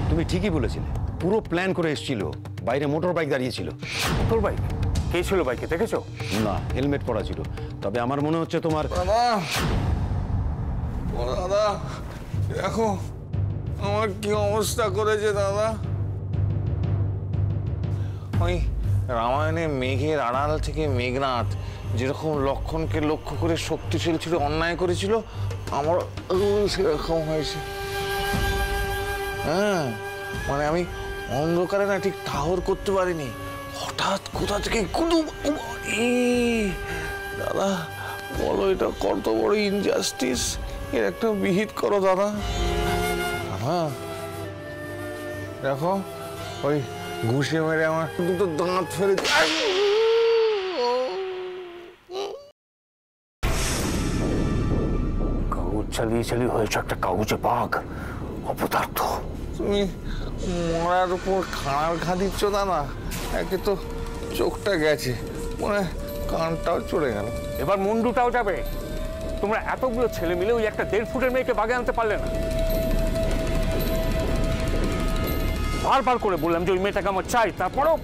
তুমি ঠিকই বলেছিলে, পুরো প্ল্যান করে এসেছিল। বাইরে মোটর বাইক দাঁড়িয়েছিল। Motor bike? কে ছিল বাইকে, দেখেছো? না, হেলমেট পরা ছিল। তবে আমার মনে হচ্ছে তোমার দাদা দেখো আমার কি অবস্থা করেছে দাদা। ওই রামায়ণে মেঘের আড়াল থেকে মেঘনাথ যেরকম লক্ষণকে লক্ষ্য করে শক্তিশীল ছিল, অন্যায় করেছিল, আমার সেরকম হয়েছে। হ্যাঁ, মানে আমি অন্ধকারে না ঠিক ঠাহর করতে পারিনি, হঠাৎ কোথা থেকে দাদা বলো এটা কত বড় ইনজাস্টিস, এর একটা বিহিত করো দাদা। হ্যাঁ দেখো ওই ঘুষে মেরে আমার দুটো দাঁত ফেলে কাগজ চালিয়ে চালিয়ে হয়েছে একটা কাগজে বাঘ, অপদার্থ। তুমি মরার উপর খাঁড়ার ঘা দিচ্ছ দাদা। একে তো চোখটা গেছে, মনে কানটাও চড়ে গেল, এবার মুন্ডুটাও যাবে। তোমরা এতগুলো ছেলে মিলে ওই একটা 1.5 ফুটের মেয়েকে বাগে আনতে পারলে না। বারবার করে বললাম যে ওই মেয়েটাকে আমার চাই, তারপরও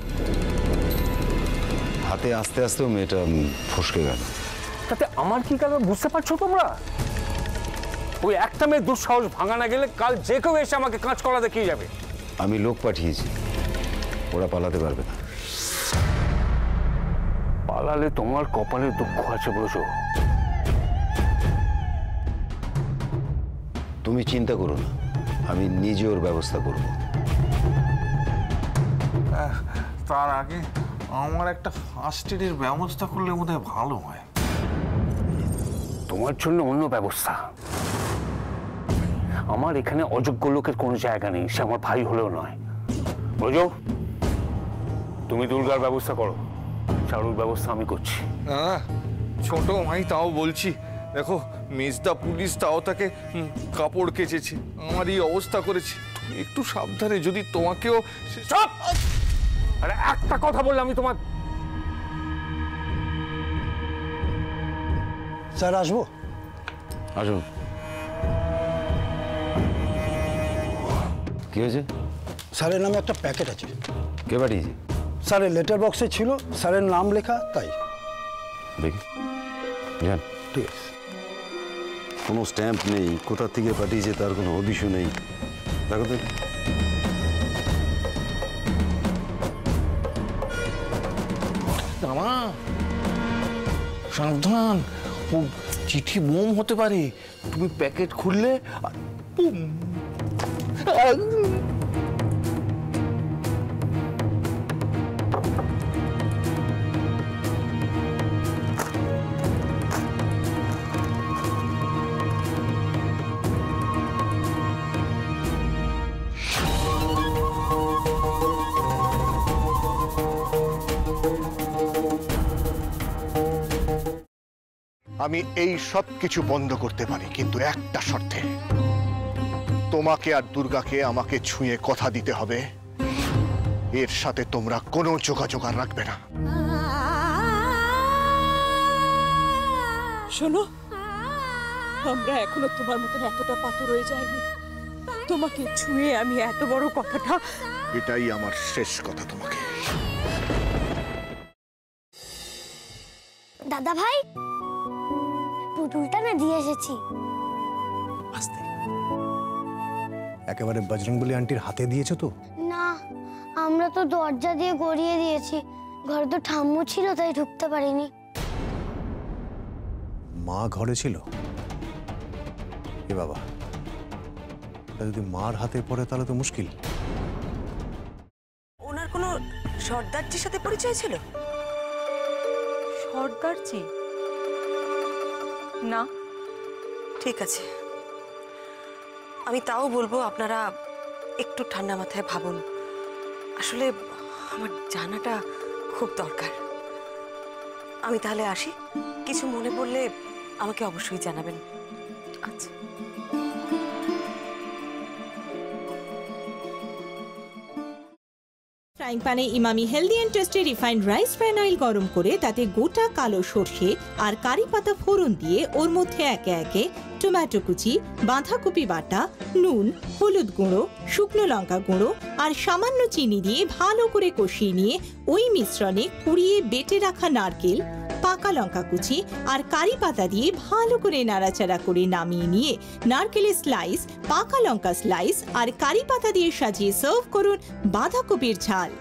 হাতে আস্তে আস্তেও মেয়েটা ফসকে গেল। তাতে আমার কি কারণ বুঝতে পারছো তোমরা? ওই একটা মেয়ের দুঃসাহস ভাঙা না গেলে কাল যে কেউ এসে আমাকে কাঁচ করা দেখিয়ে যাবে। আমি লোক পাঠিয়েছি, ওরা পালাতে পারবে না। পালালে তোমার কপালে দুঃখ আছে বলেছো? তুমি চিন্তা করো না, আমি নিজে ওর ব্যবস্থা করব। তার আগে আমার একটা ফার্স্ট এডের ব্যবস্থা করলে বোধহয় ভালো হয়। তোমার জন্য অন্য ব্যবস্থা। আমার এখানে অযোগ্য লোকের কোনো জায়গা নেই, সে আমার ভাই হলেও নয়। বুঝো, তুমি দুর্গার ব্যবস্থা করো, চারুর ব্যবস্থা আমি করছি। ছোট ভাই তাও বলছি, দেখো মেজদা পুলিশ তাও তাকে কাপড় কেচেছে, আমার এই অবস্থা করেছে। তুমি একটু সাবধানে, যদি তোমাকেও সব আরে একটা কথা বললে আমি তোমার। স্যার আসবো? আসুন। কি হয়েছে? স্যারের নামে একটা প্যাকেট আছে। কে পাঠিয়েছে? স্যারের লেটার বক্সে ছিল, স্যারের নাম লেখা, তাই। দেখি জান। ঠিক আছে। কোনো স্ট্যাম্প নেই, কোথা থেকে পাঠিয়েছে তার কোনো হদিশও নেই। দেখো তো। সাবধান, ও চিঠি বোম হতে পারে। তুমি প্যাকেট খুললে আমি এই সব কিছু বন্ধ করতে পারি, কিন্তু একটা শর্তে। তোমাকে আর দুর্গাকে আমাকে ছুঁয়ে কথা দিতে হবে, এর সাথে তোমরা কোনো যোগাযোগ আর রাখবে না। শোনো, আমরা এখনো তোমার মতন এতটা পাথর হয়ে যায়নি। তোমাকে ছুঁয়ে আমি এত বড় কথাটা, এটাই আমার শেষ কথা তোমাকে। দাদা ভাই, পুতুলটা না দিয়ে এসেছি। একেবারে বজরংবলী আন্টির হাতে দিয়েছো তো? না, আমরা তো দরজা দিয়ে গড়িয়ে দিয়েছি। ঘরে তো ঠাম্মু ছিল, তাই ঢুকতে পারিনি। মা ঘরে ছিল? এ বাবা, যদি মার হাতে পড়ে তাহলে তো মুশকিল। ওনার কোনো সর্দারজির সাথে পরিচয় ছিল? সর্দারজি? না, ঠিক আছে। আমি তাও বলবো আপনারা একটু ঠান্ডা মাথায় ভাবুন। আসলে আমার জানাটা খুব দরকার। আমি তাহলে আসি, কিছু মনে পড়লে আমাকে অবশ্যই জানাবেন। আচ্ছা। ফ্রাইং প্যানে Emami healthy and tasty refined rice bran oil গরম করে তাতে গোটা কালো সর্ষে আর কারি পাতা ফোড়ন দিয়ে ওর মধ্যে একে একে টমেটো কুচি, বাঁধাকপি বাটা, নুন, হলুদ গুঁড়ো, শুকনো লঙ্কা গুঁড়ো আর সামান্য চিনি দিয়ে ভালো করে কষিয়ে নিয়ে ওই মিশ্রণে কুড়িয়ে বেটে রাখা নারকেল, পাকা লঙ্কা কুচি আর কারি পাতা দিয়ে ভালো করে নাড়াচাড়া করে নামিয়ে নিয়ে নারকেলের স্লাইস, পাকা লঙ্কা স্লাইস আর কারি পাতা দিয়ে সাজিয়ে সার্ভ করুন বাঁধাকপির ঝাল।